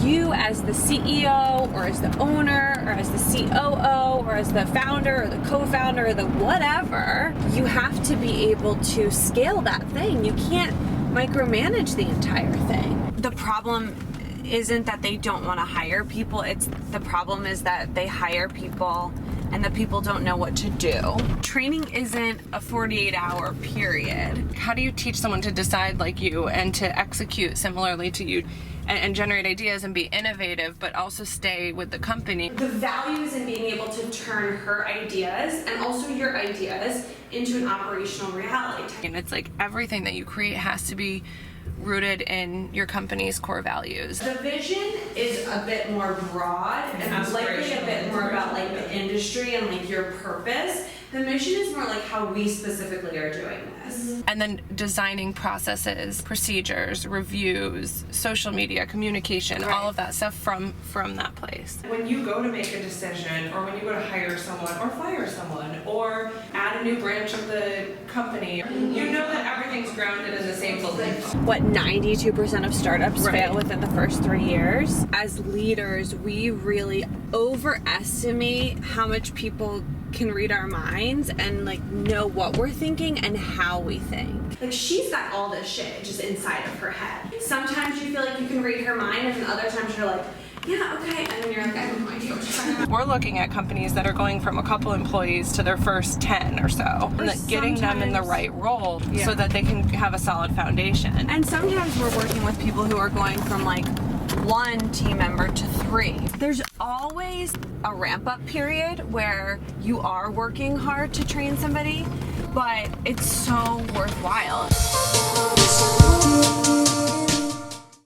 you as the CEO or as the owner or as the COO or as the founder or the co-founder or the whatever, you have to be able to scale that thing. You can't micromanage the entire thing. The problem isn't that they don't want to hire people. The problem is that they hire people and the people don't know what to do. Training isn't a 48-hour period. How do you teach someone to decide like you and to execute similarly to you and generate ideas and be innovative, but also stay with the company? The value is in being able to turn her ideas and also your ideas into an operational reality. And it's like everything that you create has to be rooted in your company's core values. The vision is a bit more broad and likely a bit more about like the industry and like your purpose. The mission is more like how we specifically are doing this. And then designing processes, procedures, reviews, social media, communication, all of that stuff from that place. When you go to make a decision, or when you go to hire someone or fire someone or add a new branch of the company, you know that everything's grounded in the same beliefs. What 92% of startups fail within the first 3 years. As leaders, we really overestimate how much people can read our minds and like know what we're thinking and how we think. Like she's got all this shit just inside of her head. Sometimes you feel like you can read her mind and then other times you're like, yeah, okay, and then you're like, I have no idea what you're talking about. We're looking at companies that are going from a couple employees to their first 10 or so, and getting them in the right role so that they can have a solid foundation. And sometimes we're working with people who are going from like 1 team member to 3. There's always a ramp-up period where you are working hard to train somebody, but it's so worthwhile.